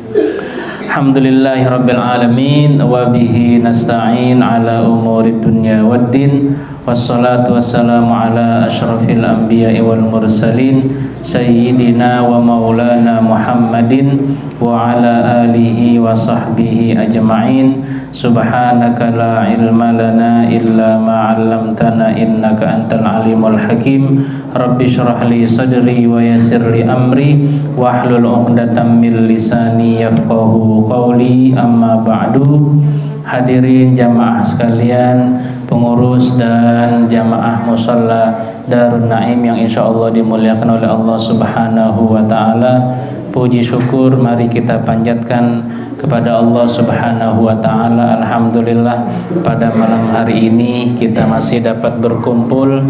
Alhamdulillahi rabbil alamin wa bihi nasta'in ala umuri dunya waddin wassalatu wassalamu ala asyrafil anbiya'i wal mursalin sayyidina wa maulana Muhammadin wa ala alihi wa sahbihi ajma'in. Subhanaka la ilma lana illa ma 'allamtana innaka antal alimul hakim. Rabbi shrah li sadri wa yassir li amri wahlul 'uqdatam min lisani yafqahu qawli. Amma ba'du. Hadirin jamaah sekalian, pengurus dan jamaah musalla Darun Naim yang insyaallah dimuliakan oleh Allah Subhanahu wa taala. Puji syukur mari kita panjatkan kepada Allah Subhanahu wa taala. Alhamdulillah pada malam hari ini kita masih dapat berkumpul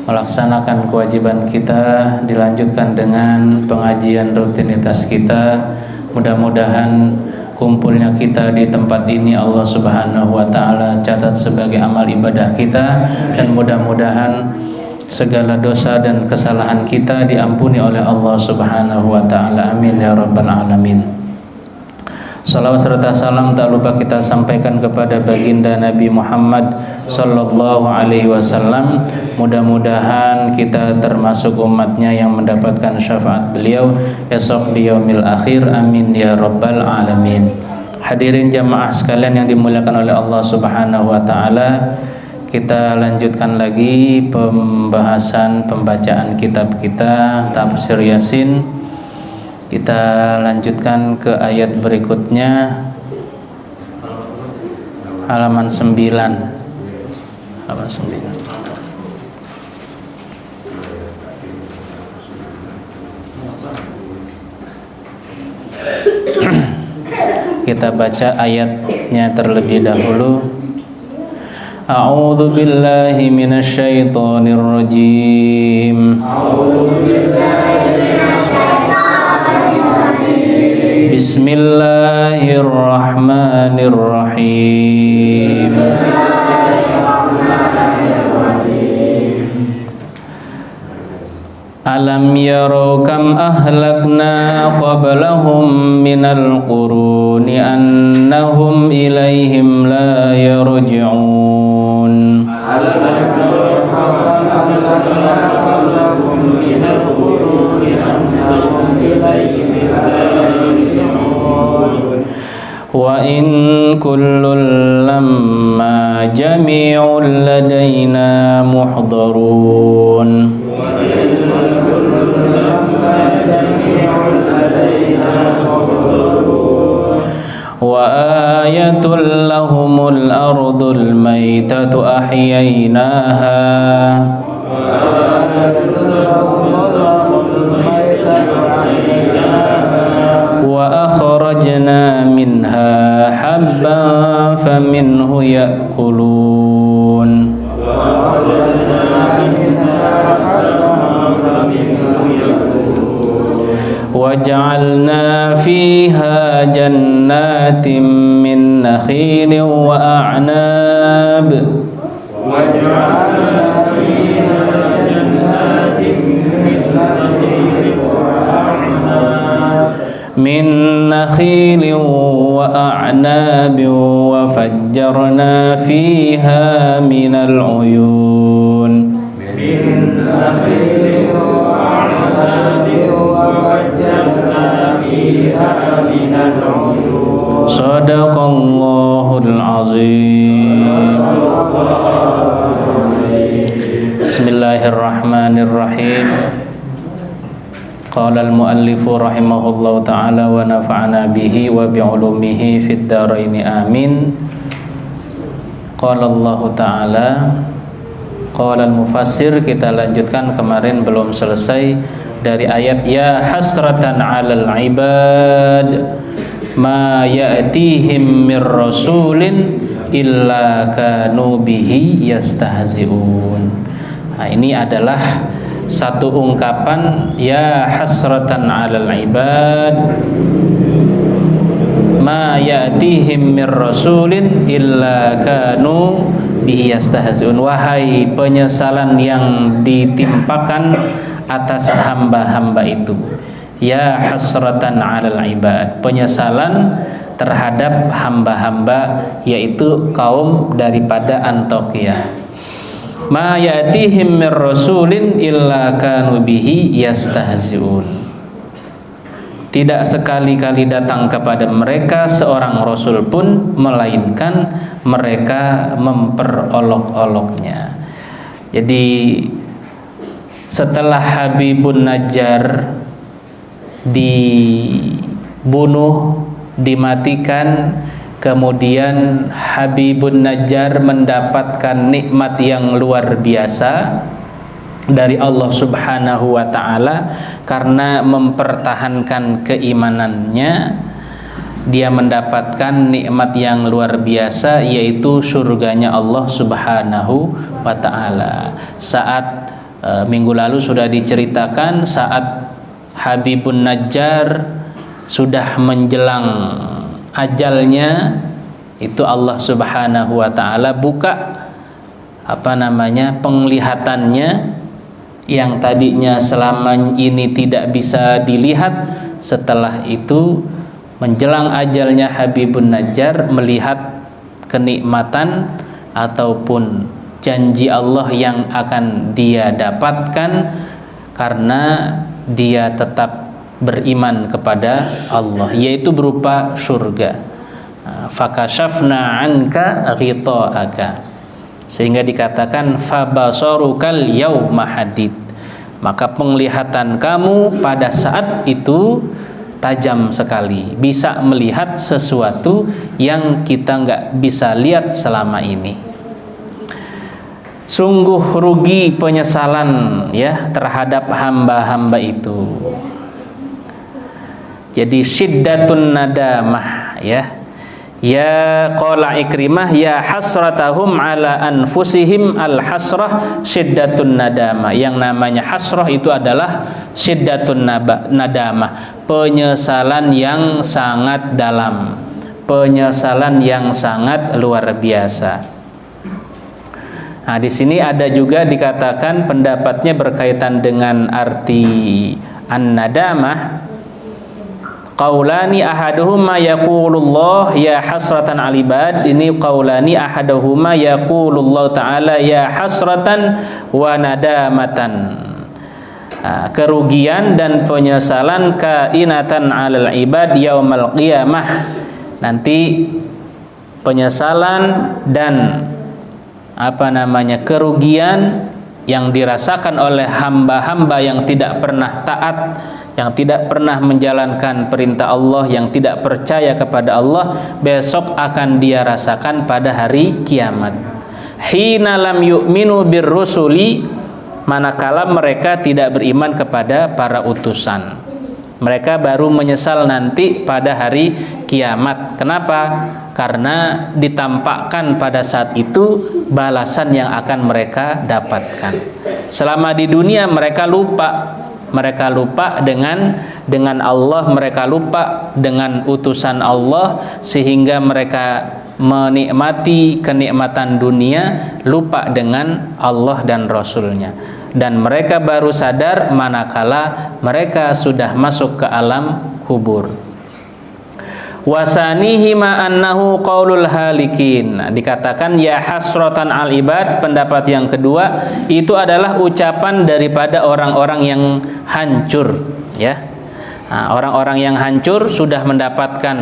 melaksanakan kewajiban kita, dilanjutkan dengan pengajian rutinitas kita. Mudah-mudahan kumpulnya kita di tempat ini Allah Subhanahu wa taala catat sebagai amal ibadah kita, dan mudah-mudahan segala dosa dan kesalahan kita diampuni oleh Allah Subhanahu wa taala. Amin ya rabbal alamin. Salawat serta salam tak lupa kita sampaikan kepada baginda Nabi Muhammad sallallahu alaihi wasallam. Mudah-mudahan kita termasuk umatnya yang mendapatkan syafaat beliau esok di yaumil akhir. Amin ya rabbal alamin. Hadirin jamaah sekalian yang dimuliakan oleh Allah Subhanahu wa taala, kita lanjutkan lagi pembahasan pembacaan kitab kita Tafsir Yasin. Kita lanjutkan ke ayat berikutnya, halaman 9. Halaman 9. Kita baca ayatnya terlebih dahulu. A'udzu billahi minasy syaithanir rajim. Bismillahirrahmanirrahim. Alam yarau kam ahlakna qablahum minal quruni annahum ilaihim la yarji'un. Alam yarau kam ahlakna qablahum minal quruni annahum ilaihim la yarji'un. Wa in kullun lamma jami'un ladaina muhdarun. وآية لهم الأرض الميتة أحييناها وأخرجنا منها حبا فمنه يأكلون وجعلنا فيها جنات من نخيل وأعناب وفجرنا فيها من العيون Sadaqallahul azim. Bismillahirrahmanirrahim. Qala al-muallifu rahimahullahu ta'ala wa nafa'ana bihi wa bi'ulumihi fid dharaini amin. Qala Allah ta'ala, qala al-mufassir. Kita lanjutkan, kemarin belum selesai dari ayat ya hasratan 'alal ibad ma ya'tihim mir rasulin illa kanu bihi yastahzi'un. Nah, ini adalah satu ungkapan ya hasratan 'alal ibad ma ya'tihim mir rasulin illa kanu bihi yastahzi'un. Wahai penyesalan yang ditimpakan atas hamba-hamba itu ya hasratan 'alal ibad, penyesalan terhadap hamba-hamba, yaitu kaum daripada Antakiah. Ma ya'tihim mir rasulin illa kanu bihi yastahzi'un. Tidak sekali-kali datang kepada mereka seorang rasul pun melainkan mereka memperolok-oloknya. Jadi setelah Habibun Najjar dibunuh, dimatikan, kemudian Habibun Najjar mendapatkan nikmat yang luar biasa dari Allah Subhanahu wa ta'ala karena mempertahankan keimanannya. Dia mendapatkan nikmat yang luar biasa, yaitu surganya Allah Subhanahu wa ta'ala. Saat minggu lalu sudah diceritakan, saat Habibun Najjar sudah menjelang ajalnya, itu Allah Subhanahu wa ta'ala buka penglihatannya yang tadinya selama ini tidak bisa dilihat. Setelah itu menjelang ajalnya Habibun Najjar melihat kenikmatan ataupun janji Allah yang akan dia dapatkan karena dia tetap beriman kepada Allah, yaitu berupa surga. Fakashafna anka ghita'aka, sehingga dikatakan fabasarukal yauma hadid, maka penglihatan kamu pada saat itu tajam sekali, bisa melihat sesuatu yang kita nggak bisa lihat selama ini. Sungguh rugi penyesalan ya terhadap hamba-hamba itu. Jadi syiddatun nadamah ya. Ya qala Ikrimah ya hasratahum ala anfusihim al hasrah syiddatun nadamah. Yang namanya hasrah itu adalah syiddatun nadamah, penyesalan yang sangat dalam, penyesalan yang sangat luar biasa. Nah, di sini ada juga dikatakan pendapatnya berkaitan dengan arti an-nadamah. Qaulani ahaduhuma yaqulullah ya hasratan alibad. Ini qaulani ahaduhuma yaqulullah ta'ala ya hasratan wa nadamatan. Kerugian dan penyesalan kainatan alal ibad yaumal qiyamah. Nanti penyesalan dan kerugian yang dirasakan oleh hamba-hamba yang tidak pernah taat, yang tidak pernah menjalankan perintah Allah, yang tidak percaya kepada Allah, besok akan dia rasakan pada hari kiamat. Hina lam yu'minu birrusuli, manakala mereka tidak beriman kepada para utusan. Mereka baru menyesal nanti pada hari kiamat. Kenapa? Karena ditampakkan pada saat itu balasan yang akan mereka dapatkan. Selama di dunia mereka lupa dengan Allah, mereka lupa dengan utusan Allah, sehingga mereka menikmati kenikmatan dunia, lupa dengan Allah dan Rasulnya. Dan mereka baru sadar manakala mereka sudah masuk ke alam kubur. Wasanihi ma annahu qaulul halikin. Dikatakan ya hasratan al ibad, pendapat yang kedua itu adalah ucapan daripada orang-orang yang hancur ya. Orang-orang yang hancur sudah mendapatkan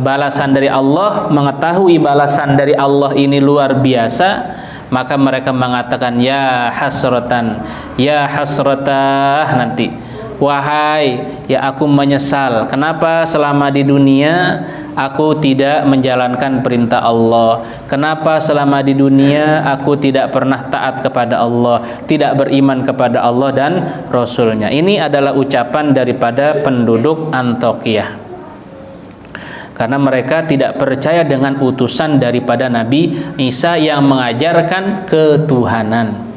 balasan dari Allah, mengetahui balasan dari Allah ini luar biasa, maka mereka mengatakan ya hasratan, ya hasratah, nanti wahai ya aku menyesal, kenapa selama di dunia aku tidak menjalankan perintah Allah, kenapa selama di dunia aku tidak pernah taat kepada Allah, tidak beriman kepada Allah dan Rasulnya. Ini adalah ucapan daripada penduduk Antakiah, karena mereka tidak percaya dengan utusan daripada Nabi Isa yang mengajarkan ketuhanan.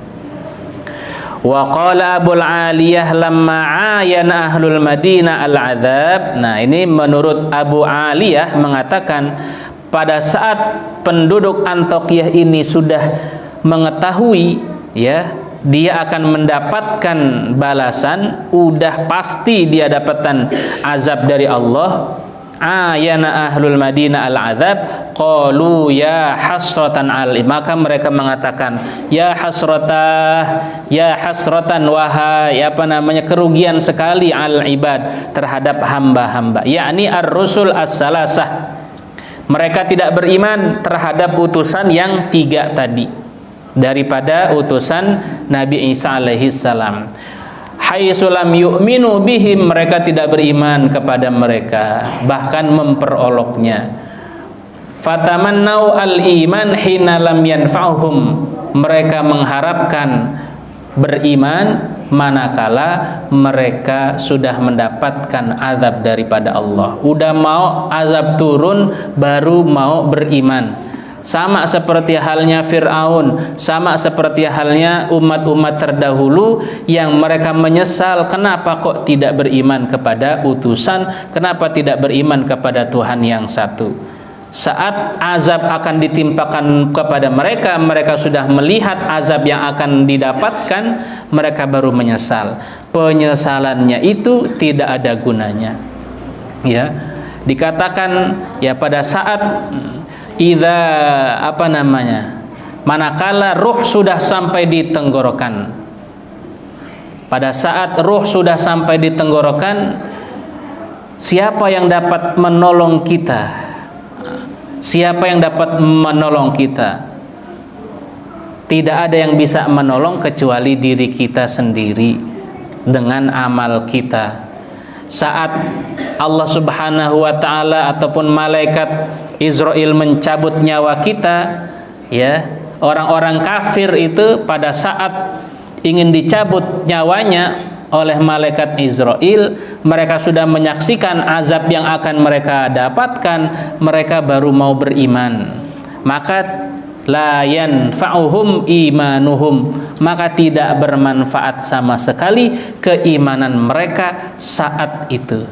Wa qala Abul Aliyah lamma ayana ahlul Madinah al-adzab. Nah, ini menurut Abu Aliyah mengatakan pada saat penduduk Antakiah ini sudah mengetahui ya dia akan mendapatkan balasan, udah pasti dia dapatkan azab dari Allah. Ayana ahlul Madinah al-azab qalu ya hasratan maka mereka mengatakan ya hasratan wahai kerugian sekali al-ibad terhadap hamba-hamba, yakni ar-rusul as-salasah. Mereka tidak beriman terhadap utusan yang 3 tadi daripada utusan Nabi Isa alaihi salam. Haitsulam yu'minu bihim, mereka tidak beriman kepada mereka, bahkan memperoloknya. Fatamannau al-iman hina lam yanfa'uhum, mereka mengharapkan beriman manakala mereka sudah mendapatkan azab daripada Allah. Udah mau azab turun baru mau beriman. Sama seperti halnya Fir'aun, sama seperti halnya umat-umat terdahulu yang mereka menyesal kenapa kok tidak beriman kepada utusan, kenapa tidak beriman kepada Tuhan yang satu. Saat azab akan ditimpakan kepada mereka, mereka sudah melihat azab yang akan didapatkan, mereka baru menyesal. Penyesalannya itu tidak ada gunanya. Ya, dikatakan ya pada saat manakala ruh sudah sampai di tenggorokan. Pada saat ruh sudah sampai di tenggorokan, siapa yang dapat menolong kita? Siapa yang dapat menolong kita? Tidak ada yang bisa menolong kecuali diri kita sendiri dengan amal kita. Saat Allah Subhanahu wa taala ataupun malaikat Israel mencabut nyawa kita, ya, orang-orang kafir itu pada saat ingin dicabut nyawanya oleh malaikat Israel, mereka sudah menyaksikan azab yang akan mereka dapatkan, mereka baru mau beriman. Maka la yanfa'uhum imanuhum, maka tidak bermanfaat sama sekali keimanan mereka saat itu,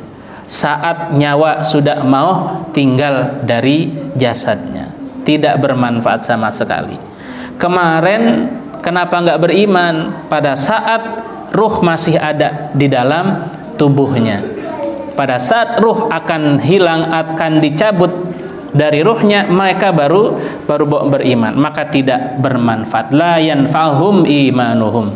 saat nyawa sudah mau tinggal dari jasadnya, tidak bermanfaat sama sekali. Kemarin kenapa nggak beriman? Pada saat ruh masih ada di dalam tubuhnya, pada saat ruh akan hilang, akan dicabut dari ruhnya, mereka baru beriman, maka tidak bermanfaat. La yanfa'hum imanuhum.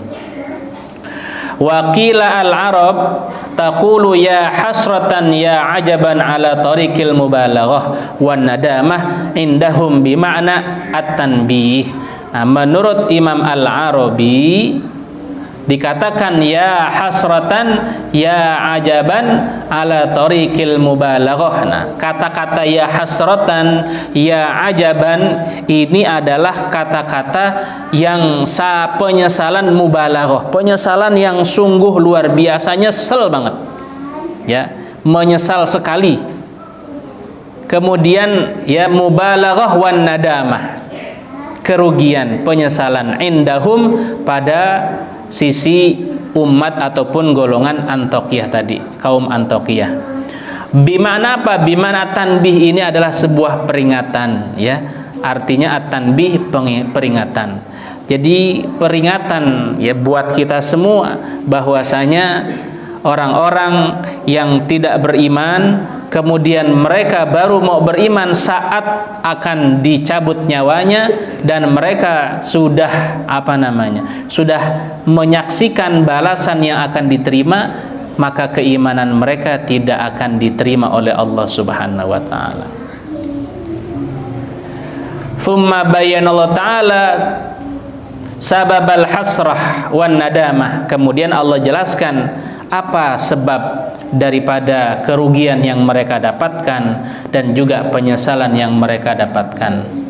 Wa qila al-arab taqulu ya hasratan ya ajaban ala tariqil mubalaghah wan nadamah indahum bi ma'na at-tanbih. Nah, menurut Imam Al-Arabi dikatakan ya hasratan ya ajaban ala tariqil mubalaghah. Nah, kata-kata ya hasratan ya ajaban ini adalah kata-kata yang penyesalan mubalaghah, penyesalan yang sungguh luar biasa, nyesel banget, ya, menyesal sekali. Kemudian ya mubalaghah wan nadamah, kerugian, penyesalan, indahum, pada sisi umat ataupun golongan Antokiyah tadi, kaum Antokiyah. Bimana apa? Bimana tanbih ini adalah sebuah peringatan, ya. Artinya at-tanbih, peringatan. Jadi peringatan ya buat kita semua bahwasanya orang-orang yang tidak beriman kemudian mereka baru mau beriman saat akan dicabut nyawanya, dan mereka sudah sudah menyaksikan balasan yang akan diterima, maka keimanan mereka tidak akan diterima oleh Allah Subhanahu wa taala. Thumma bayyana Allah taala sababal hasrah wan nadamah. Kemudian Allah jelaskan apa sebab daripada kerugian yang mereka dapatkan dan juga penyesalan yang mereka dapatkan.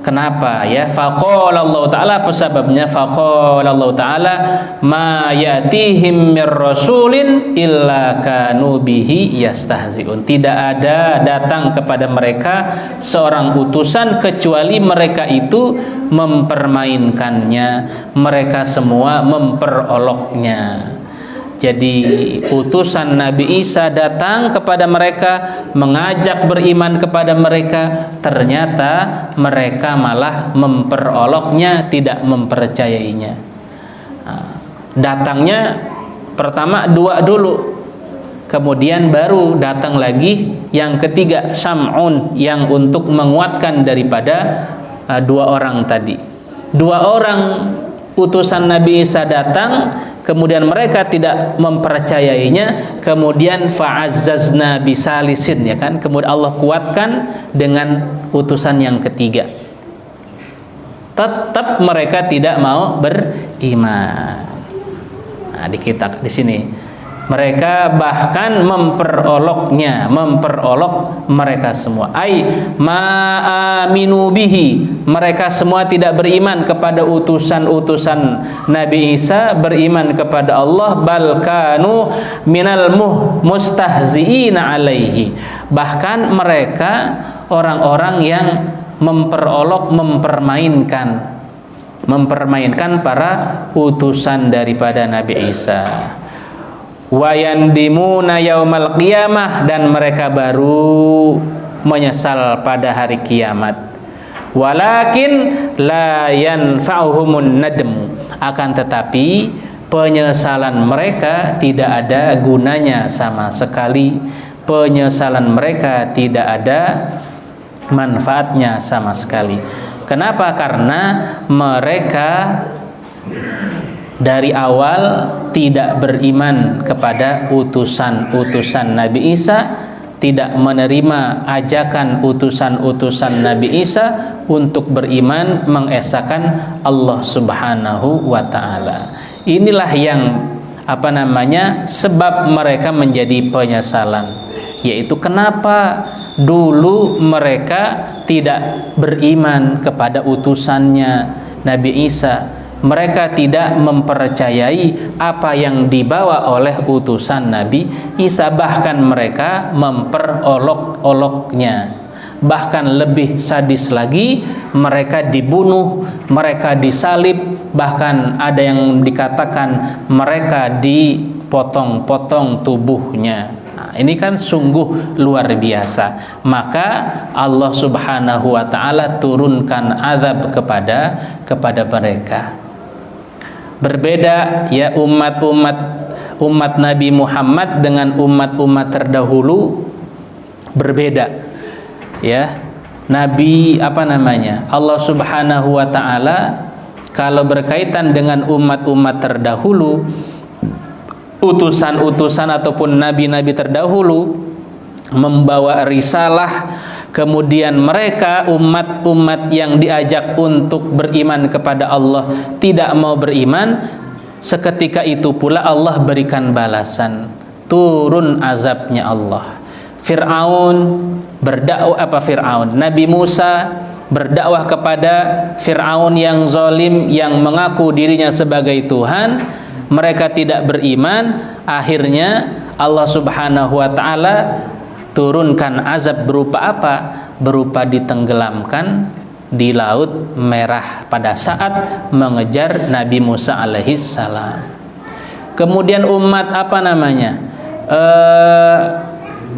Kenapa ya? Faqala Allah taala, apa sebabnya? Faqala Allah taala ma yatihim mir rasulin illa kanu bihi yastahziun. Tidak ada datang kepada mereka seorang utusan kecuali mereka itu mempermainkannya, mereka semua memperoloknya. Jadi utusan Nabi Isa datang kepada mereka, mengajak beriman kepada mereka, ternyata mereka malah memperoloknya, tidak mempercayainya. Datangnya pertama 2 dulu, kemudian baru datang lagi yang ketiga, Sam'un, yang untuk menguatkan daripada 2 orang tadi. 2 orang utusan Nabi Isa datang, kemudian mereka tidak mempercayainya, kemudian fa'azzazna bisalisin, ya kan, kemudian Allah kuatkan dengan utusan yang ketiga. Tetap mereka tidak mau beriman. Nah, di sini mereka bahkan memperolok mereka semua. Ai ma'aminu bihi, mereka semua tidak beriman kepada utusan-utusan Nabi Isa, beriman kepada Allah. Bal kanu minal mustahziina alaihi, bahkan mereka orang-orang yang memperolok, mempermainkan para utusan daripada Nabi Isa. Wayandimuna yaumal qiyamah, dan mereka baru menyesal pada hari kiamat. Walakin la yanfa'uhumun nadm, akan tetapi penyesalan mereka tidak ada gunanya sama sekali. Penyesalan mereka tidak ada manfaatnya sama sekali. Kenapa? Karena mereka dari awal tidak beriman kepada utusan-utusan Nabi Isa, tidak menerima ajakan utusan-utusan Nabi Isa untuk beriman mengesahkan Allah Subhanahu wa taala. Inilah yang sebab mereka menjadi penyesalan, yaitu kenapa dulu mereka tidak beriman kepada utusannya Nabi Isa. Mereka tidak mempercayai apa yang dibawa oleh utusan Nabi Isa, bahkan mereka memperolok-oloknya. Bahkan lebih sadis lagi, mereka dibunuh, mereka disalib, bahkan ada yang dikatakan mereka dipotong-potong tubuhnya. Nah, ini kan sungguh luar biasa. Maka Allah Subhanahu wa taala turunkan azab kepada mereka. Berbeda ya umat Nabi Muhammad dengan umat-umat terdahulu, berbeda ya. Nabi Allah Subhanahu wa taala kalau berkaitan dengan umat-umat terdahulu, utusan-utusan ataupun nabi-nabi terdahulu membawa risalah, kemudian mereka umat-umat yang diajak untuk beriman kepada Allah tidak mau beriman, seketika itu pula Allah berikan balasan, turun azabnya Allah. Nabi Musa berdakwah kepada Fir'aun yang zalim, yang mengaku dirinya sebagai Tuhan. Mereka tidak beriman, akhirnya Allah Subhanahu wa taala turunkan azab berupa apa? Berupa ditenggelamkan di Laut Merah pada saat mengejar Nabi Musa alaihi salam. Kemudian umat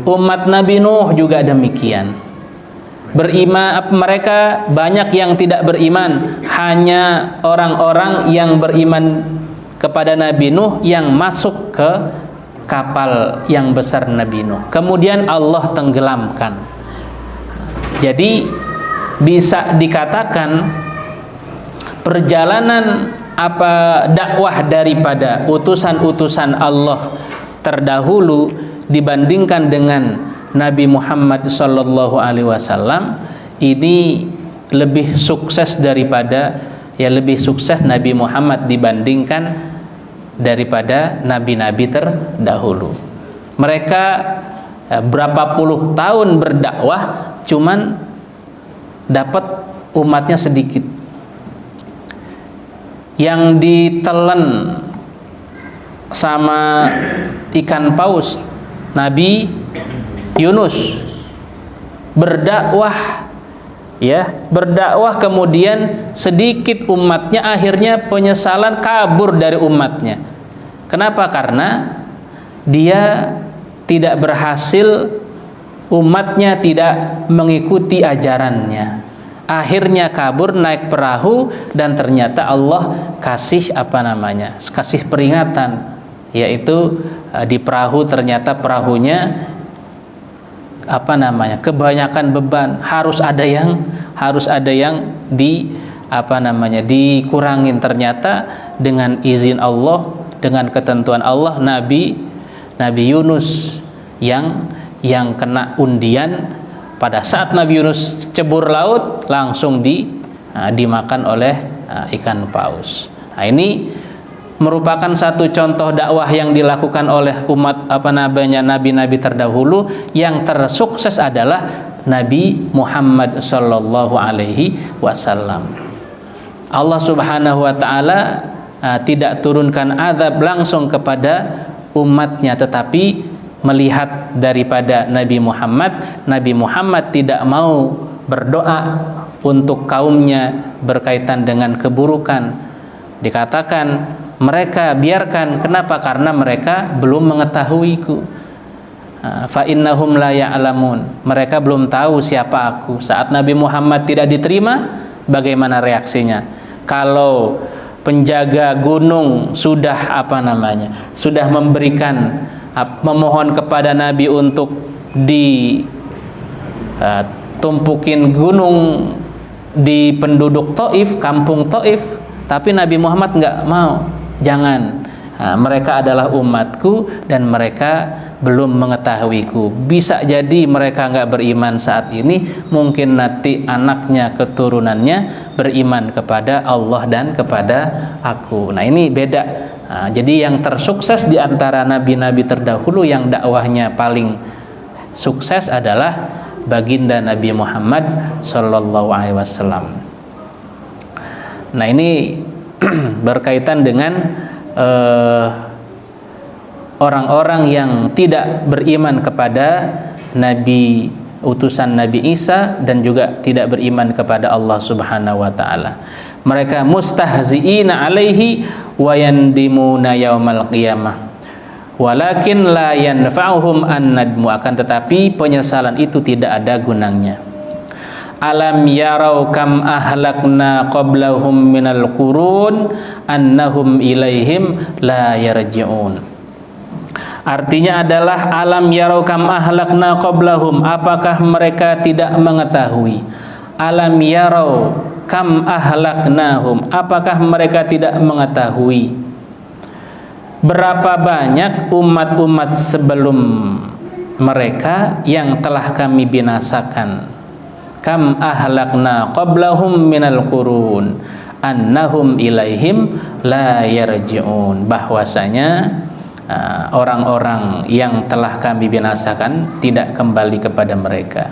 umat Nabi Nuh juga demikian. Mereka banyak yang tidak beriman, hanya orang-orang yang beriman kepada Nabi Nuh yang masuk ke kapal yang besar Nabi Nuh. Kemudian Allah tenggelamkan. Jadi bisa dikatakan perjalanan dakwah daripada utusan-utusan Allah terdahulu dibandingkan dengan Nabi Muhammad sallallahu alaihi wasallam ini lebih sukses lebih sukses Nabi Muhammad dibandingkan daripada nabi-nabi terdahulu. Mereka berapa puluh tahun berdakwah, cuman dapat umatnya sedikit. Yang ditelan sama ikan paus Nabi Yunus berdakwah kemudian sedikit umatnya, akhirnya penyesalan, kabur dari umatnya. Kenapa? Karena dia tidak berhasil, umatnya tidak mengikuti ajarannya. Akhirnya kabur naik perahu dan ternyata Allah kasih kasih peringatan, yaitu di perahu ternyata perahunya kebanyakan beban, harus ada yang dikurangin. Ternyata dengan izin Allah, dengan ketentuan Allah, Nabi Yunus yang kena undian. Pada saat Nabi Yunus cebur laut, langsung dimakan oleh ikan paus. Nah, ini merupakan satu contoh dakwah yang dilakukan oleh umat nabi-nabi terdahulu. Yang tersukses adalah Nabi Muhammad sallallahu alaihi wasallam. Allah Subhanahu wa taala tidak turunkan azab langsung kepada umatnya, tetapi melihat daripada Nabi Muhammad tidak mau berdoa untuk kaumnya berkaitan dengan keburukan. Dikatakan mereka biarkan, kenapa? Karena mereka belum mengetahuiku. Fa innahum la ya'lamun, mereka belum tahu siapa aku. Saat Nabi Muhammad tidak diterima, bagaimana reaksinya? Kalau penjaga gunung sudah memberikan, memohon kepada Nabi untuk ditumpukin gunung di penduduk Taif, kampung Taif, tapi Nabi Muhammad nggak mau, jangan. Mereka adalah umatku dan mereka belum mengetahuiku. Bisa jadi mereka nggak beriman saat ini, mungkin nanti anaknya, keturunannya beriman kepada Allah dan kepada aku. Nah, ini beda. Jadi yang tersukses di antara nabi-nabi terdahulu yang dakwahnya paling sukses adalah baginda Nabi Muhammad sallallahu alaihi wasallam. Nah, ini berkaitan dengan orang-orang yang tidak beriman kepada Nabi, utusan Nabi Isa, dan juga tidak beriman kepada Allah Subhanahu wa taala. Mereka mustahzi'ina alaihi wa yandimuna yaumal qiyamah walakin la yanfa'uhum an-nadmu, akan tetapi penyesalan itu tidak ada gunanya. Alam yarau kam ahlakna qablahum minal qurun annahum ilaihim la yarji'un. Artinya adalah alam yarau kam ahlakna qablahum, apakah mereka tidak mengetahui? Alam yarau kam ahlaknahum, apakah mereka tidak mengetahui berapa banyak umat-umat sebelum mereka yang telah kami binasakan. Kam ahlakna qablahum minal qurun annahum ilaihim la yarji'un, bahwasanya orang-orang yang telah kami binasakan tidak kembali kepada mereka.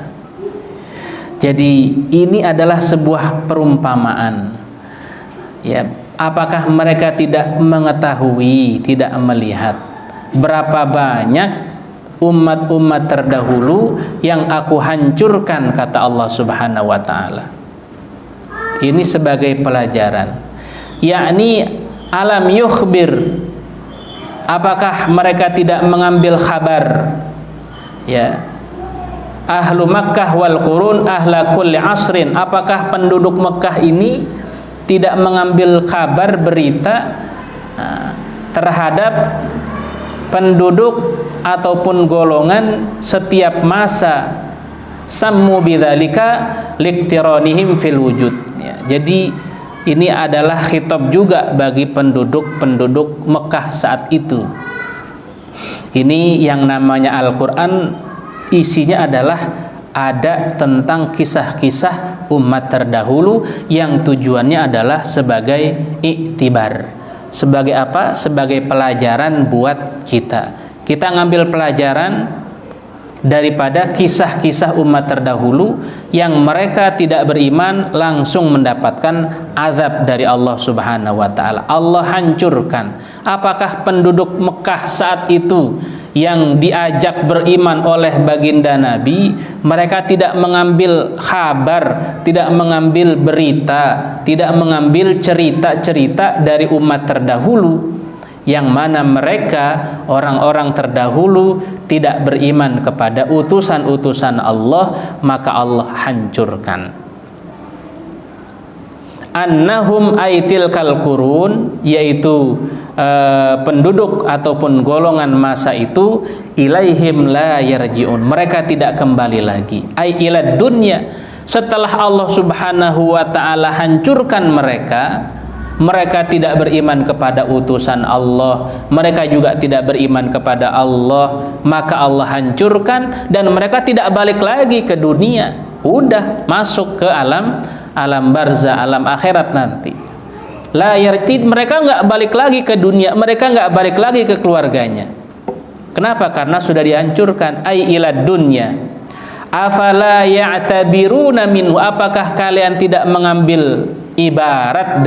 Jadi ini adalah sebuah perumpamaan. Ya, apakah mereka tidak mengetahui, tidak melihat berapa banyak umat-umat terdahulu yang aku hancurkan, kata Allah Subhanahu wa taala. Ini sebagai pelajaran. Yakni alam yukhbir, apakah mereka tidak mengambil kabar? Ya. Ahlu Makkah wal qurun ahla kulli asrin, apakah penduduk Mekah ini tidak mengambil kabar, berita terhadap penduduk ataupun golongan setiap masa? Sammu bidzalika liktiranihim fil wujud. Ya, jadi ini adalah khitab juga bagi penduduk Mekah saat itu. Ini yang namanya Al-Quran, isinya adalah ada tentang kisah-kisah umat terdahulu yang tujuannya adalah sebagai iktibar. Sebagai apa? Sebagai pelajaran buat kita. Kita ngambil pelajaran daripada kisah-kisah umat terdahulu yang mereka tidak beriman langsung mendapatkan azab dari Allah Subhanahu wa taala. Allah hancurkan. Apakah penduduk Mekah saat itu yang diajak beriman oleh baginda Nabi, mereka tidak mengambil kabar, tidak mengambil berita, tidak mengambil cerita-cerita dari umat terdahulu, yang mana mereka orang-orang terdahulu tidak beriman kepada utusan-utusan Allah, maka Allah hancurkan. annahum aitil kalkurun, yaitu penduduk ataupun golongan masa itu, ilaihim la yarji'un, mereka tidak kembali lagi, ai ilad dunya, setelah Allah Subhanahu wa ta'ala hancurkan mereka. Mereka tidak beriman kepada utusan Allah, mereka juga tidak beriman kepada Allah, maka Allah hancurkan dan mereka tidak balik lagi ke dunia, udah masuk ke alam barzah, alam akhirat nanti. La yartid, mereka nggak balik lagi ke dunia, mereka nggak balik lagi ke keluarganya. Kenapa? Karena sudah dihancurkan. Ai ilad dunya afala ya'tabiruna minhu, apakah kalian tidak mengambil ibarat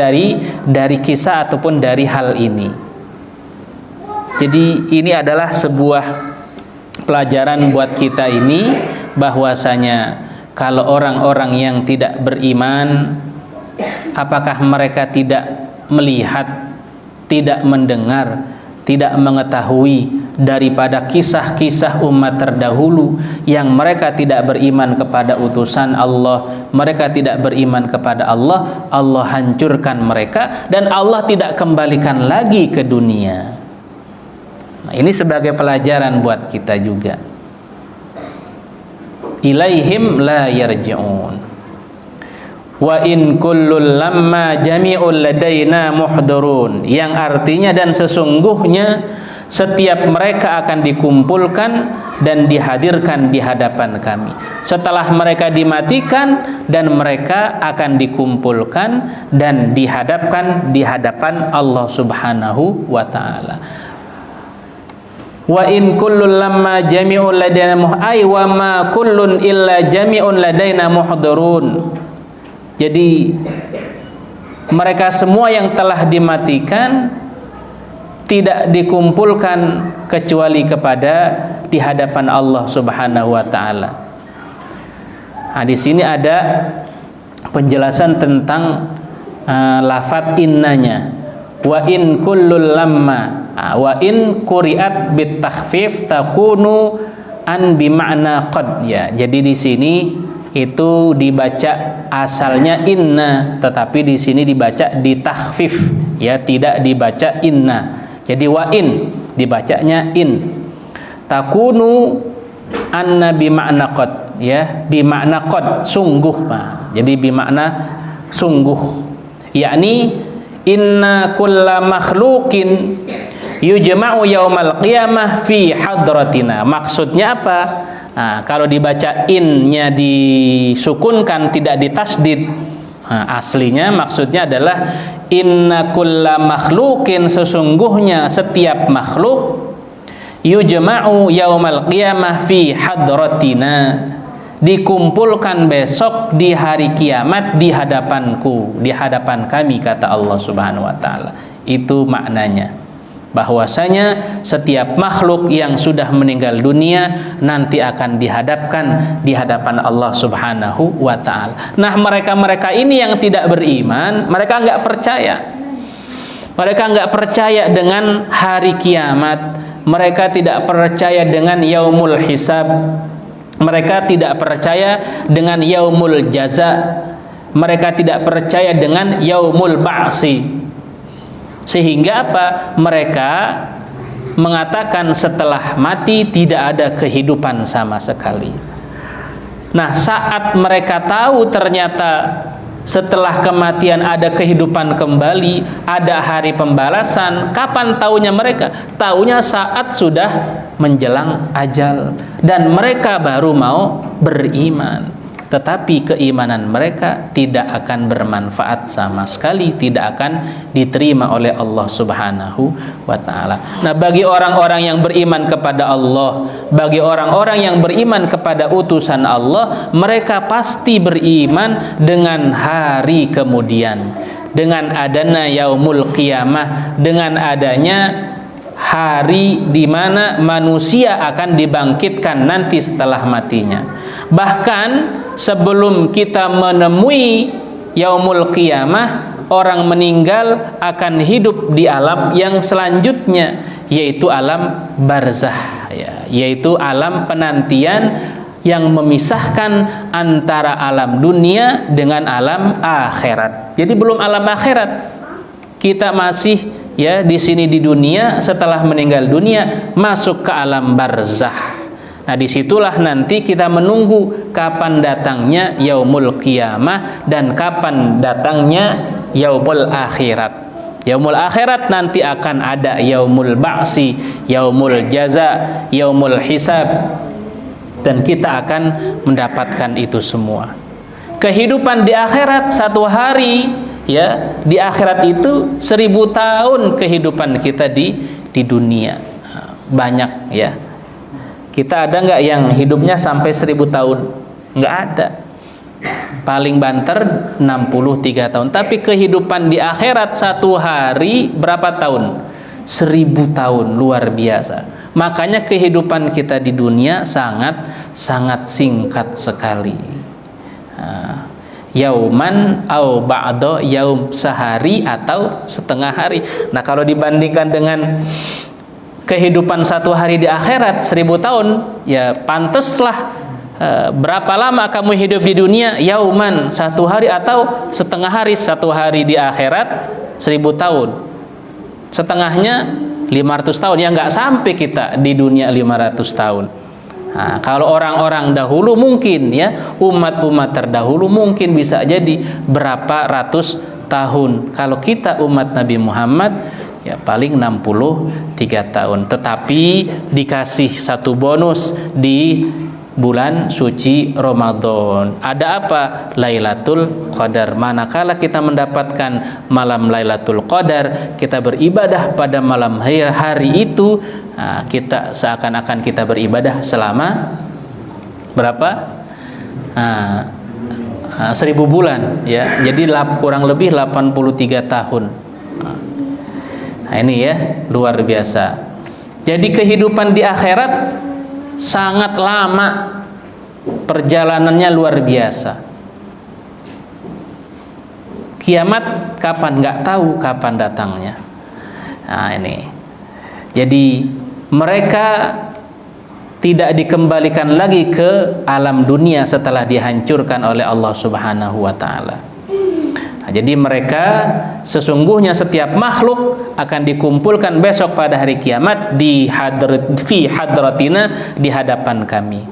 dari kisah ataupun dari hal ini. Jadi ini adalah sebuah pelajaran buat kita ini, bahwasanya kalau orang-orang yang tidak beriman, apakah mereka tidak melihat, tidak mendengar, tidak mengetahui daripada kisah-kisah umat terdahulu yang mereka tidak beriman kepada utusan Allah, mereka tidak beriman kepada Allah, Allah hancurkan mereka dan Allah tidak kembalikan lagi ke dunia. Nah, ini sebagai pelajaran buat kita juga. Ilaihim la yarji'un. Wa in kullul lamma jami'ul ladaina muhdurun, yang artinya dan sesungguhnya setiap mereka akan dikumpulkan dan dihadirkan di hadapan kami. Setelah mereka dimatikan dan mereka akan dikumpulkan dan dihadapkan di hadapan Allah Subhanahu wa ta'ala. Wa in kullun lamma jami'un ladaina ay wa ma kullun illa jami'un ladaina muhdurun. Jadi mereka semua yang telah dimatikan tidak dikumpulkan kecuali kepada di hadapan Allah Subhanahu wa ta'ala. Nah, di sini ada penjelasan tentang lafadz innanya. Wa in kullul lamma, wa in quri'at bit takhfif takunu an bi ma'na qad, ya. Jadi di sini itu dibaca asalnya inna, tetapi di sini dibaca di takhfif, ya, tidak dibaca inna. Jadi wa in dibacanya in. Takunu anna bi makna qad, ya, bi makna qad, sungguh, Pak. Jadi bi makna sungguh, yakni inna kulla makhluqin yujma'u yaumal qiyamah fi hadratina. Maksudnya apa? Nah, kalau dibaca innya disukunkan, tidak ditasdid, nah, aslinya maksudnya adalah inna kulla makhluqin, sesungguhnya setiap makhluk, yujma'u yaumal qiyamah fi hadratina, dikumpulkan besok di hari kiamat di hadapanku, di hadapan kami, kata Allah Subhanahu wa ta'ala. Itu maknanya, bahwasanya setiap makhluk yang sudah meninggal dunia nanti akan dihadapkan di hadapan Allah Subhanahu wa ta'ala. Nah, mereka-mereka ini yang tidak beriman, mereka nggak percaya. Mereka nggak percaya dengan hari kiamat, mereka tidak percaya dengan yaumul hisab, mereka tidak percaya dengan yaumul jaza, mereka tidak percaya dengan yaumul ba'si. Sehingga apa? Mereka mengatakan setelah mati tidak ada kehidupan sama sekali. Nah, saat mereka tahu ternyata setelah kematian ada kehidupan kembali, ada hari pembalasan, kapan taunya mereka? Taunya saat sudah menjelang ajal dan mereka baru mau beriman. Tetapi keimanan mereka tidak akan bermanfaat sama sekali, tidak akan diterima oleh Allah Subhanahu wa ta'ala. Nah, bagi orang-orang yang beriman kepada Allah, bagi orang-orang yang beriman kepada utusan Allah, mereka pasti beriman dengan hari kemudian, dengan adanya yaumul qiyamah, dengan adanya hari di mana manusia akan dibangkitkan nanti setelah matinya. Bahkan sebelum kita menemui yaumul qiyamah, orang meninggal akan hidup di alam yang selanjutnya, yaitu alam barzah, ya, yaitu alam penantian yang memisahkan antara alam dunia dengan alam akhirat. Jadi belum alam akhirat, kita masih ya di sini di dunia. Setelah meninggal dunia masuk ke alam barzah. Nah, disitulah nanti kita menunggu kapan datangnya yaumul qiyamah dan kapan datangnya yaumul akhirat. Yaumul akhirat nanti akan ada yaumul ba'si, yaumul jaza, yaumul hisab, dan kita akan mendapatkan itu semua. Kehidupan di akhirat satu hari, ya, di akhirat itu 1000 tahun kehidupan kita di dunia. Banyak ya. Kita ada nggak yang hidupnya sampai 1000 tahun? Nggak ada. Paling banter 63 tahun. Tapi kehidupan di akhirat satu hari berapa tahun? 1000 tahun, luar biasa. Makanya kehidupan kita di dunia sangat singkat sekali. Yauman au ba'da yaum, sehari atau setengah hari. Nah, kalau dibandingkan dengan kehidupan satu hari di akhirat 1000 tahun, ya pantaslah berapa lama kamu hidup di dunia? Yauman, satu hari atau setengah hari. Satu hari di akhirat 1000 tahun, setengahnya 500 tahun. Ya nggak sampai kita di dunia 500 tahun. Nah, kalau orang-orang dahulu mungkin ya, umat-umat terdahulu mungkin bisa jadi berapa ratus tahun. Kalau kita umat Nabi Muhammad ya paling 63 tahun. Tetapi dikasih satu bonus di bulan suci Ramadan. Ada apa? Lailatul Qadar. Manakala kita mendapatkan malam Lailatul Qadar, kita beribadah pada malam hari itu, kita seakan-akan kita beribadah selama berapa? 1000 bulan ya. Jadi kurang lebih 83 tahun. Nah, ini ya luar biasa. Jadi kehidupan di akhirat sangat lama, perjalanannya luar biasa. Kiamat kapan? Nggak tahu kapan datangnya. Nah, ini. Jadi mereka tidak dikembalikan lagi ke alam dunia setelah dihancurkan oleh Allah Subhanahu wa taala. Nah, jadi mereka sesungguhnya setiap makhluk akan dikumpulkan besok pada hari kiamat fi hadratina, di hadapan kami.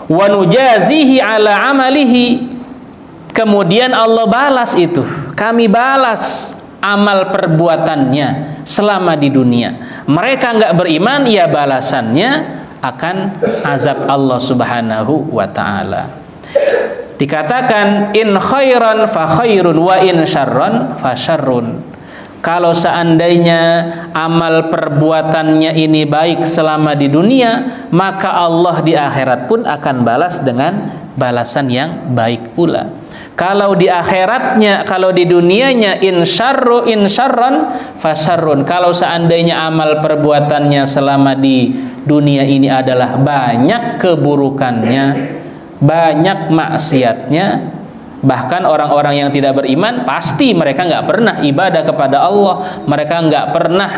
Wa nujazihi ala amalihi, kemudian Allah balas itu. Kami balas amal perbuatannya selama di dunia. Mereka enggak beriman, ya balasannya akan azab Allah Subhanahu wa taala. Dikatakan in khairan fa khairun wa in syarran fa syarrun. Kalau seandainya amal perbuatannya ini baik selama di dunia, maka Allah di akhirat pun akan balas dengan balasan yang baik pula. Kalau di akhiratnya, kalau di dunianya in syarran fa syarrun. Kalau seandainya amal perbuatannya selama di dunia ini adalah banyak keburukannya, banyak maksiatnya, bahkan orang-orang yang tidak beriman pasti mereka nggak pernah ibadah kepada Allah, mereka nggak pernah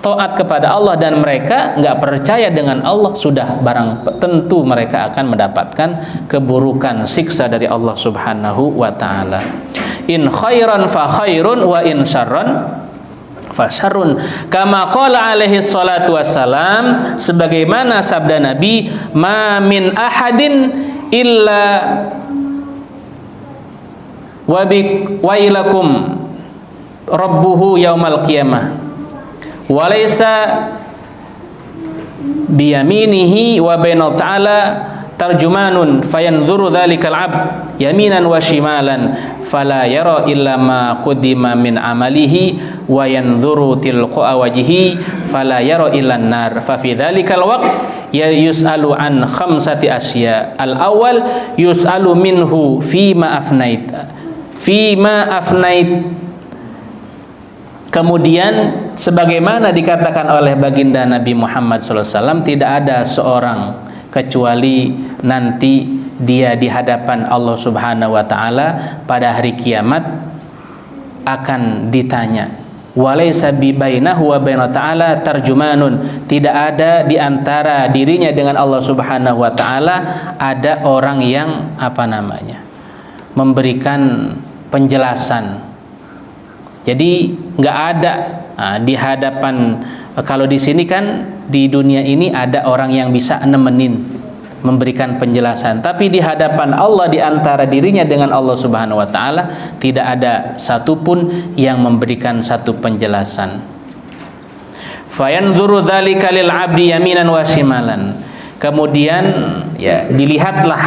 taat kepada Allah, dan mereka nggak percaya dengan Allah, sudah barang tentu mereka akan mendapatkan keburukan, siksa dari Allah Subhanahu wa taala. In khairan fa khairun wa in syarran fasyarrun, kama qala alaihi salatu wassalam, sebagaimana sabda Nabi, ma min ahadin illa wailakum rabbuhu yaumal qiyamah walaysa biyaminihi wa bainal ta'ala tarjumanun fayanzuru dhalikal abd yaminan wa shimalan fala yara illa ma qudima min amalihi wa yanzuru tilqa wajhihi fala yara illa an-nar fa fi dhalikal waqt ya yus'alu an khamsati asya. Al awal yus'alu minhu fima afnait, kemudian sebagaimana dikatakan oleh baginda Nabi Muhammad SAW, tidak ada seorang kecuali nanti dia di hadapan Allah Subhanahu wa taala pada hari kiamat akan ditanya Walaysa bi bainahu wa baina ta'ala tarjumanun. Tidak ada di antara dirinya dengan Allah Subhanahu wa taala ada orang yang memberikan penjelasan. Jadi nggak ada di hadapan, kalau di sini kan di dunia ini ada orang yang bisa nemenin, memberikan penjelasan, tapi di hadapan Allah, di antara dirinya dengan Allah Subhanahu wa taala tidak ada satupun yang memberikan satu penjelasan. Fayanzuru dzalika lil 'abdi yaminan wa shimalan. Kemudian dilihatlah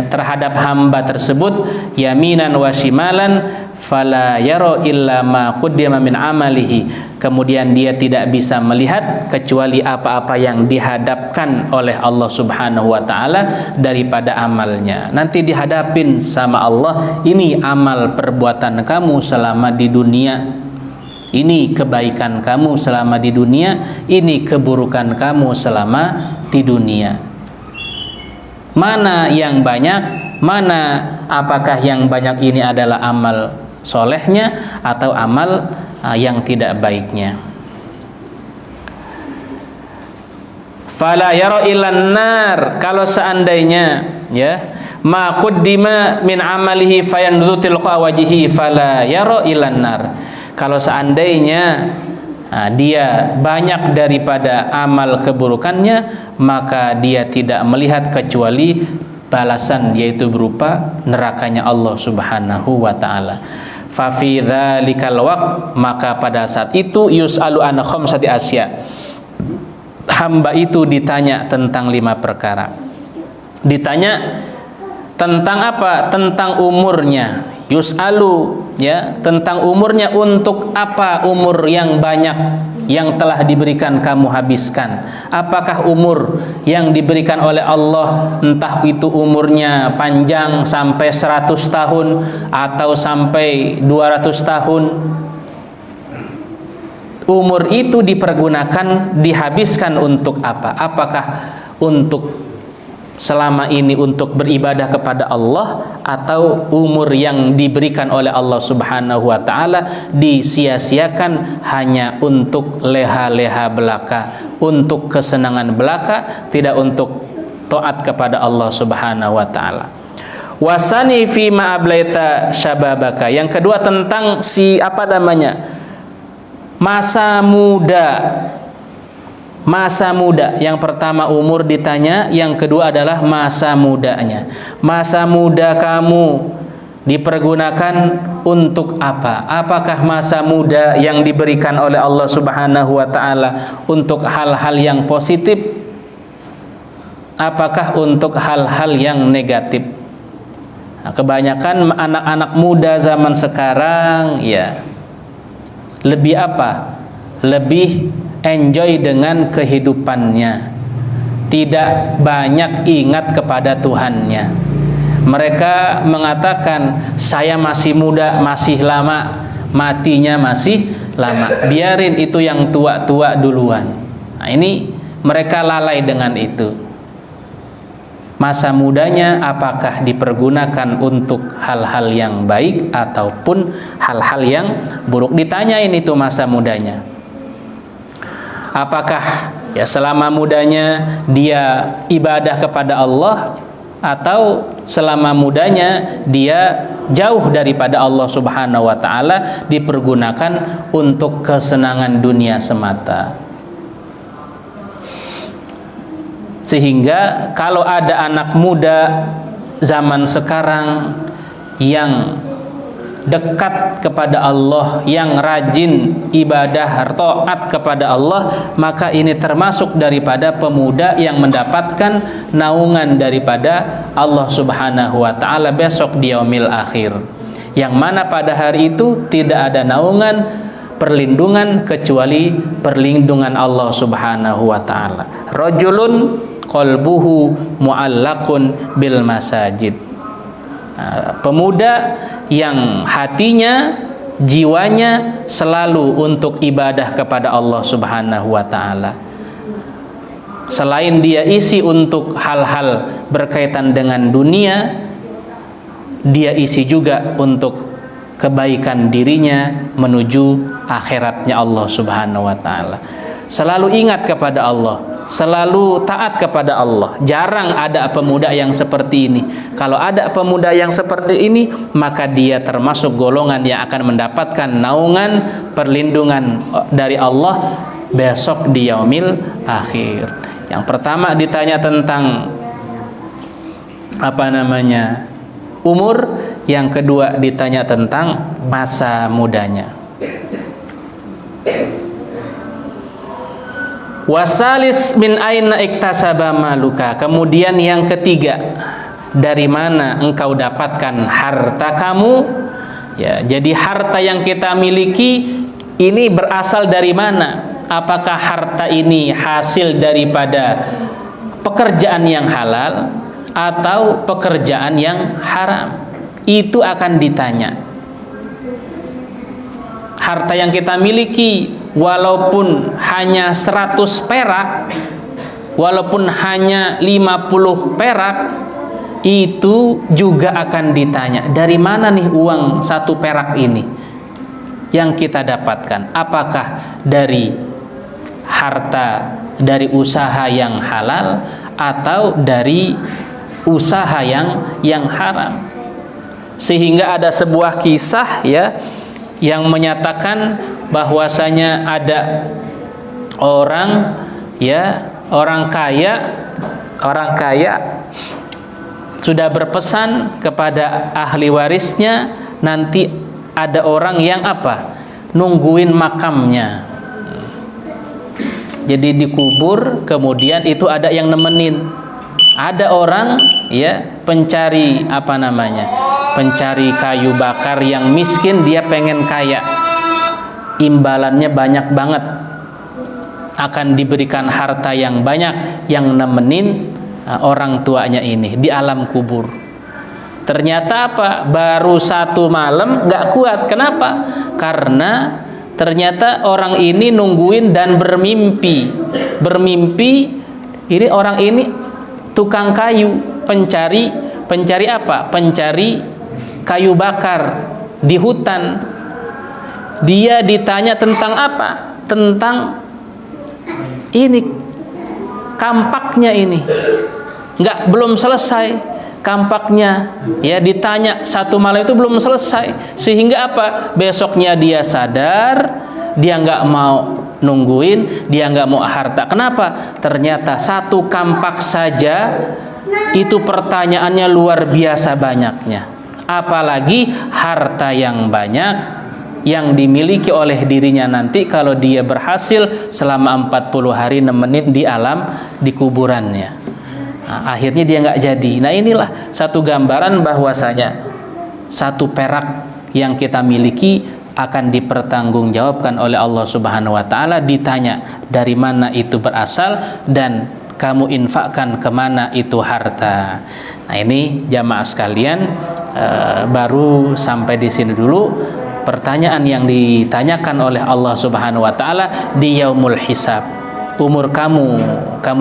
terhadap hamba tersebut yaminan wa shimalan, fala yara illa ma qaddama min amalihi. Kemudian dia tidak bisa melihat kecuali apa-apa yang dihadapkan oleh Allah Subhanahu wa taala daripada amalnya. Nanti dihadapin sama Allah, ini amal perbuatan kamu selama di dunia, ini kebaikan kamu selama di dunia, ini keburukan kamu selama di dunia. Mana yang banyak, apakah yang banyak ini adalah amal solehnya atau amal yang tidak baiknya. Fala yara illan nar. Kalau seandainya ma qaddima min amalihi fayanzu tilqa wajhihi fala yara illan nar. Kalau seandainya dia banyak daripada amal keburukannya, maka dia tidak melihat kecuali balasan, yaitu berupa nerakanya Allah Subhanahu wa taala. Fa fi dzalikal waqt, maka pada saat itu yus'alu an khamsati asya. Hamba itu ditanya tentang 5 perkara. Ditanya tentang apa? Tentang umurnya. Yus'alu tentang umurnya, untuk apa umur yang banyak yang telah diberikan kamu habiskan. Apakah umur yang diberikan oleh Allah, entah itu umurnya panjang sampai 100 tahun atau sampai 200 tahun, umur itu dipergunakan, dihabiskan untuk apa? Apakah untuk selama ini untuk beribadah kepada Allah, atau umur yang diberikan oleh Allah Subhanahu wa taala disia-siakan hanya untuk leha-leha belaka, untuk kesenangan belaka, tidak untuk taat kepada Allah Subhanahu wa taala. Wasani fi ma ablaita syababaka. Yang kedua tentang masa muda. Masa muda, yang pertama umur ditanya, yang kedua adalah masa mudanya. Masa muda kamu dipergunakan untuk apa? Apakah masa muda yang diberikan oleh Allah Subhanahu wa taala untuk hal-hal yang positif? Apakah untuk hal-hal yang negatif? Kebanyakan anak-anak muda zaman sekarang lebih lebih enjoy dengan kehidupannya, tidak banyak ingat kepada Tuhannya. Mereka mengatakan, saya masih muda, masih lama, matinya masih lama, biarin itu yang tua-tua duluan. Nah, ini mereka lalai dengan itu. Masa mudanya apakah dipergunakan untuk hal-hal yang baik ataupun hal-hal yang buruk? Ditanyain itu masa mudanya. Apakah selama mudanya dia ibadah kepada Allah, atau selama mudanya dia jauh daripada Allah Subhanahu wa taala, dipergunakan untuk kesenangan dunia semata. Sehingga kalau ada anak muda zaman sekarang yang dekat kepada Allah, yang rajin ibadah, taat kepada Allah, maka ini termasuk daripada pemuda yang mendapatkan naungan daripada Allah Subhanahu wa taala besok di yaumil akhir, yang mana pada hari itu tidak ada naungan, perlindungan kecuali perlindungan Allah Subhanahu wa taala. Rajulun qalbuhu mu'allaqun bil masajid. Pemuda yang hatinya, jiwanya selalu untuk ibadah kepada Allah Subhanahu wa taala. Selain dia isi untuk hal-hal berkaitan dengan dunia, dia isi juga untuk kebaikan dirinya menuju akhiratnya Allah Subhanahu wa taala. Selalu ingat kepada Allah, selalu taat kepada Allah. Jarang ada pemuda yang seperti ini. Kalau ada pemuda yang seperti ini, maka dia termasuk golongan yang akan mendapatkan naungan perlindungan dari Allah besok di yaumil akhir. Yang pertama ditanya tentang umur, yang kedua ditanya tentang masa mudanya. Wasalis min aina iktasaba maluka. Kemudian yang ketiga, dari mana engkau dapatkan harta kamu? Ya, jadi harta yang kita miliki ini berasal dari mana? Apakah harta ini hasil daripada pekerjaan yang halal atau pekerjaan yang haram? Itu akan ditanya. Harta yang kita miliki, walaupun hanya 100 perak, walaupun hanya 50 perak, itu juga akan ditanya, dari mana nih uang 1 perak ini yang kita dapatkan? Apakah dari harta dari usaha yang halal atau dari usaha yang haram? Sehingga ada sebuah kisah ya yang menyatakan bahwasanya ada orang kaya sudah berpesan kepada ahli warisnya, nanti ada orang yang nungguin makamnya. Jadi dikubur, kemudian itu ada yang nemenin. Ada orang pencari pencari kayu bakar yang miskin, dia pengen kaya, imbalannya banyak banget, akan diberikan harta yang banyak, yang nemenin orang tuanya ini di alam kubur. Ternyata baru 1 malam nggak kuat. Kenapa? Karena ternyata orang ini nungguin dan bermimpi ini orang ini tukang kayu, pencari kayu bakar di hutan. Dia ditanya tentang tentang ini kampaknya ini belum selesai kampaknya, ditanya 1 malam itu belum selesai, sehingga besoknya dia sadar, dia nggak mau nungguin, dia nggak mau harta. Kenapa? Ternyata 1 kampak saja itu pertanyaannya luar biasa banyaknya, apalagi harta yang banyak yang dimiliki oleh dirinya nanti kalau dia berhasil selama 40 hari nemenin di kuburannya. Akhirnya dia nggak jadi. Nah, inilah satu gambaran bahwasanya 1 perak yang kita miliki akan dipertanggungjawabkan oleh Allah Subhanahu wa taala, ditanya dari mana itu berasal dan kamu infakkan kemana itu harta. Nah, ini jamaah sekalian, baru sampai di sini dulu pertanyaan yang ditanyakan oleh Allah Subhanahu wa taala di yaumul hisab. Umur kamu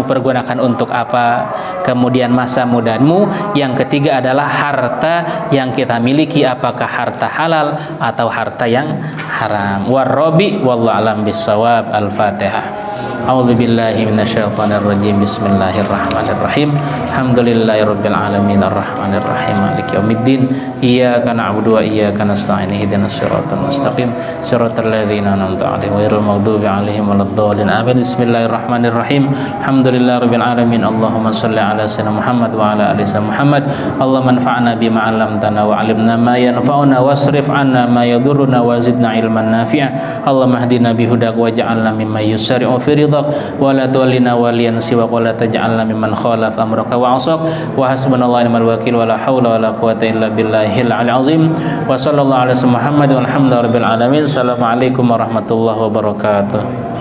pergunakan untuk apa? Kemudian masa mudamu. Yang ketiga adalah harta yang kita miliki, apakah harta halal atau harta yang haram. Warrabi wallahu alam bissawab. Al-Fatihah. A'udzu billahi minasyaitonir rajim. Bismillahirrahmanirrahim. Alhamdulillahirabbil alamin arrahmanir rahim maliki yaumiddin. Iyyaka na'budu wa iyyaka nasta'in. Ihdinas siratal mustaqim. Siratal ladzina an'amta 'alaihim ghairil maghdubi 'alaihim waladdallin. Amin. Bismillahirrahmanirrahim. Alhamdulillahirabbil alamin. Allahumma shalli ala sayyidina Muhammad wa ala ali sayyidina Muhammad. Allahumma anfa'na bima 'allamtana wa 'allimna ma yanfa'una wasrif 'anna ma yadhurruna wa zidna ilman nafi'a. Allahumma hdina bihudak waj'alna mimman yusari'u fi ridha wa la tuwallina waliyan siwa wa la taj'alna mimman khalaf amraka wa 'asak wa hasbunallahu wa ni'mal wakil wa la haula wa la quwwata illa billahil 'aliyyil 'azim wa sallallahu ala Muhammad walhamdulillahi rabbil alamin. Assalamualaikum warahmatullahi wabarakatuh.